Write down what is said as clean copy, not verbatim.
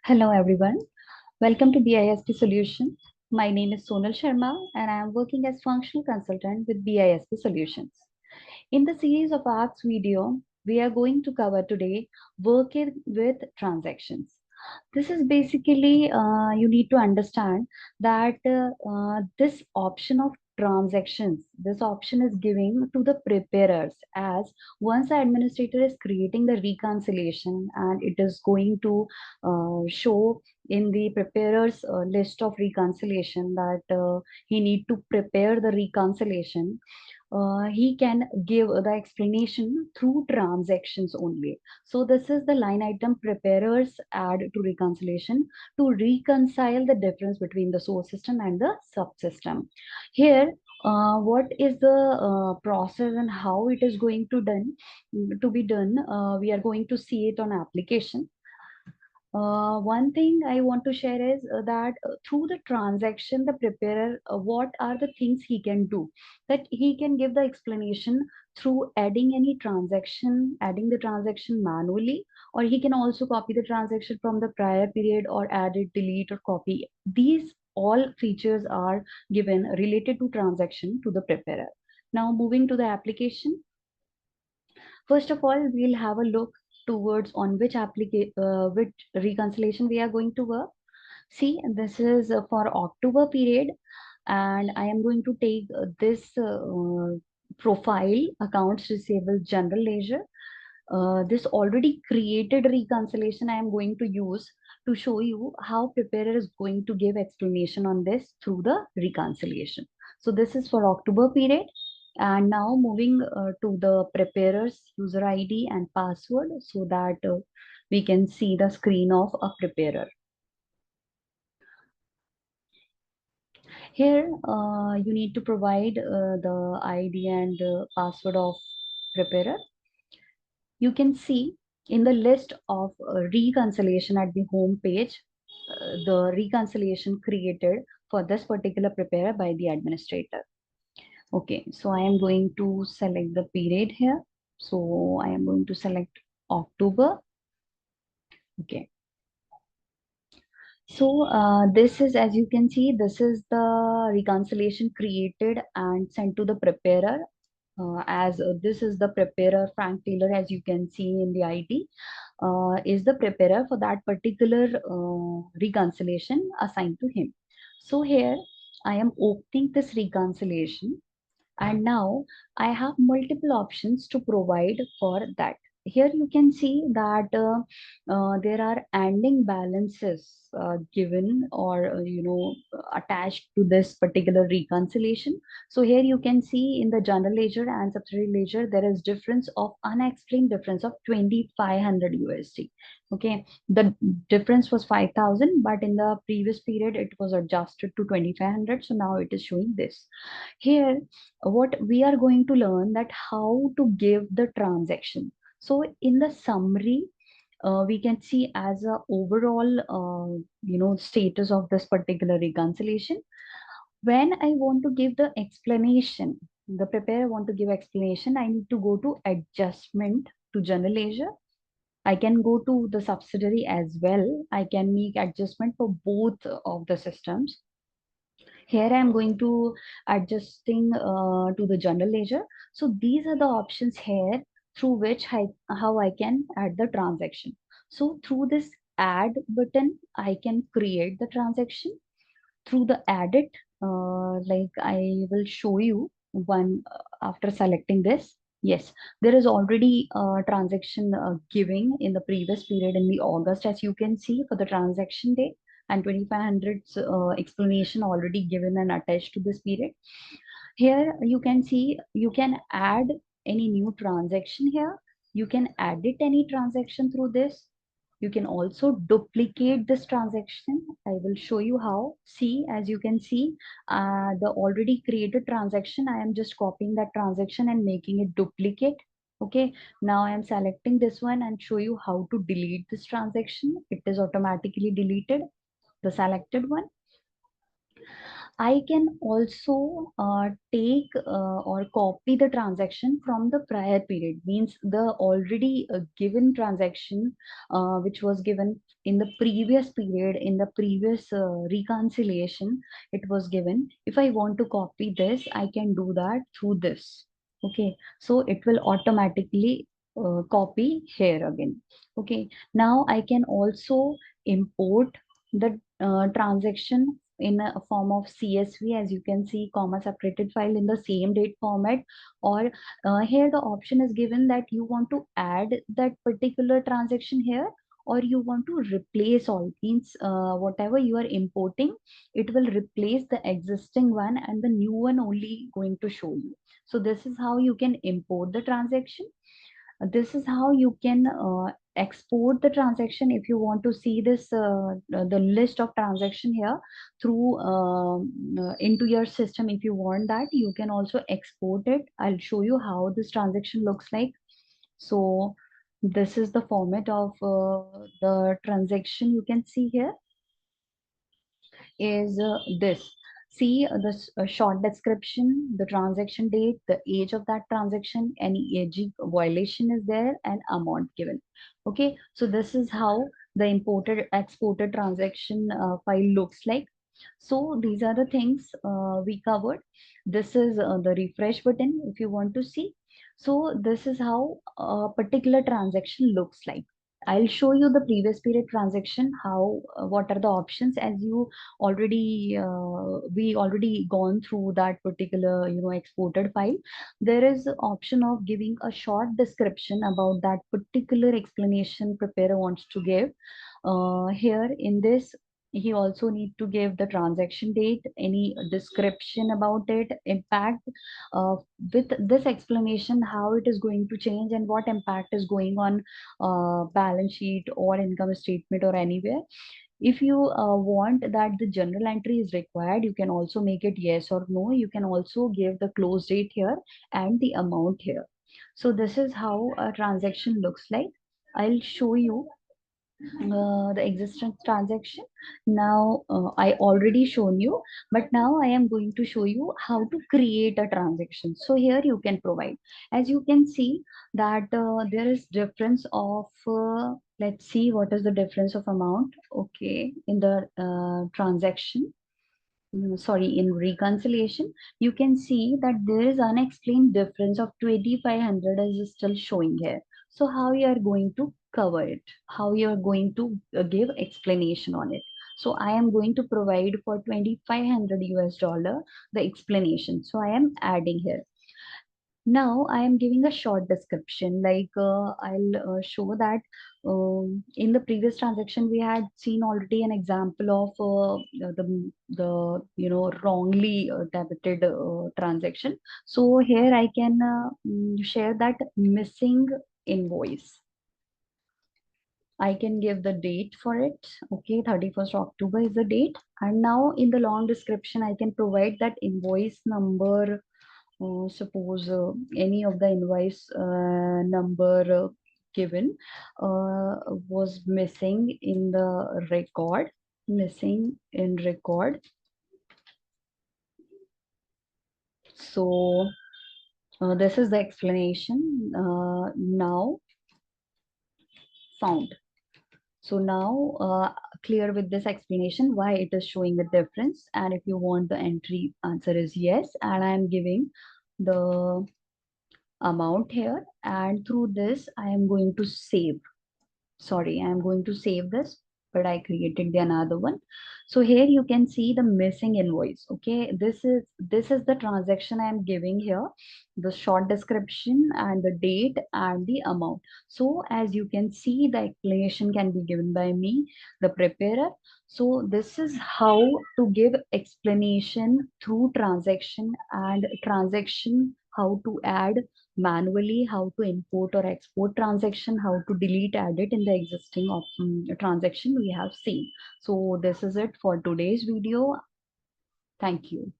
Hello everyone, welcome to BISP Solutions. My name is Sonal Sharma and I am working as functional consultant with BISP Solutions. In the series of ARCS video, we are going to cover today working with transactions. This is basically, you need to understand that this option of transactions, this option is giving to the preparers as once the administrator is creating the reconciliation and it is going to show in the preparer's list of reconciliation that he need to prepare the reconciliation. He can give the explanation through transactions only. So this is the line item preparers add to reconciliation to reconcile the difference between the source system and the subsystem. Here, what is the process and how it is going to be done? We are going to see it on application. One thing I want to share is that through the transaction, the preparer, what are the things he can do? That he can give the explanation through adding any transaction, adding the transaction manually, or he can also copy the transaction from the prior period or add it, delete, or copy. These all features are given related to transaction to the preparer. Now, moving to the application. First of all, we'll have a look towards on which reconciliation we are going to work. See, this is for October period, and I am going to take this profile accounts receivable general ledger. This already created reconciliation I am going to use to show you how preparer is going to give explanation on this through the reconciliation. So this is for October period. And now moving to the preparer's user ID and password so that we can see the screen of a preparer. Here, you need to provide the ID and password of preparer. You can see in the list of reconciliation at the home page, the reconciliation created for this particular preparer by the administrator. Okay, so I am going to select the period here. So I am going to select October. Okay. So this is, as you can see, this is the reconciliation created and sent to the preparer. As this is the preparer, Frank Taylor, as you can see in the ID, is the preparer for that particular reconciliation assigned to him. So here I am opening this reconciliation. And now I have multiple options to provide for that. Here you can see that there are ending balances given or attached to this particular reconciliation. So here you can see in the general ledger and subsidiary ledger there is difference of unexplained difference of 2500 USD. Okay, the difference was 5000, but in the previous period it was adjusted to 2500. So now it is showing this. Here what we are going to learn that how to give the transaction. So in the summary, we can see as a overall status of this particular reconciliation. When I want to give the explanation, the preparer want to give explanation, I need to go to adjustment to general ledger. I can go to the subsidiary as well. I can make adjustment for both of the systems. Here I am going to adjusting to the general ledger. So these are the options here through which how I can add the transaction. So through this add button, I can create the transaction. Through the edit, like I will show you one after selecting this. Yes, there is already a transaction giving in the previous period in the August, as you can see for the transaction date, and 2500's explanation already given and attached to this period. Here you can see you can add any new transaction here. You can edit any transaction through this. You can also duplicate this transaction. I will show you how. See, as you can see, the already created transaction, I am just copying that transaction and making it duplicate. Okay, now I am selecting this one and show you how to delete this transaction. It is automatically deleted, the selected one. I can also take or copy the transaction from the prior period, means the already given transaction which was given in the previous period, in the previous reconciliation, it was given. If I want to copy this, I can do that through this. Okay, so it will automatically copy here again. Okay, now I can also import the transaction in a form of CSV, as you can see, comma separated file in the same date format, or here the option is given that you want to add that particular transaction here, or you want to replace all, means whatever you are importing, it will replace the existing one and the new one only going to show you. So this is how you can import the transaction. This is how you can export the transaction. If you want to see this the list of transaction here through into your system, if you want that, you can also export it. I'll show you how this transaction looks like. So this is the format of the transaction you can see here is this. See this short description, the transaction date, the age of that transaction, any AG violation is there, and amount given. Okay, so this is how the imported exported transaction file looks like. So these are the things we covered. This is the refresh button if you want to see. So this is how a particular transaction looks like. I'll show you the previous period transaction, how what are the options, as you already we already gone through that particular exported file. There is the option of giving a short description about that particular explanation preparer wants to give. Here in this, he also need to give the transaction date, any description about it, impact, uh, with this explanation how it is going to change and what impact is going on balance sheet or income statement or anywhere. If you want that the journal entry is required, you can also make it yes or no. You can also give the close date here and the amount here. So this is how a transaction looks like. I'll show you the existence transaction. Now I already shown you, but now I am going to show you how to create a transaction. So here you can provide, as you can see that there is difference of let's see what is the difference of amount. Okay, in the transaction, sorry, in reconciliation, you can see that there is unexplained difference of 2500 is still showing here. So how you are going to cover it, how you are going to give explanation on it. So I am going to provide for 2500 US dollar the explanation. So I am adding here. Now I am giving a short description, like I'll show that in the previous transaction we had seen already an example of the wrongly debited transaction. So here I can share that missing invoice. I can give the date for it. Okay, 31st October is the date. And now in the long description, I can provide that invoice number. Suppose any of the invoice number given was missing in the record, missing in record. So this is the explanation now found. So now clear with this explanation why it is showing the difference. And if you want the entry, answer is yes. And I am giving the amount here, and through this I am going to save. Sorry, I am going to save this, but I created the another one. So here you can see the missing invoice. Okay, this is the transaction I am giving here, the short description and the date and the amount. So as you can see, the explanation can be given by me, the preparer. So this is how to give explanation through transaction, and transaction how to add manually, how to import or export transaction, how to delete, edit in the existing transaction we have seen. So this is it for today's video. Thank you.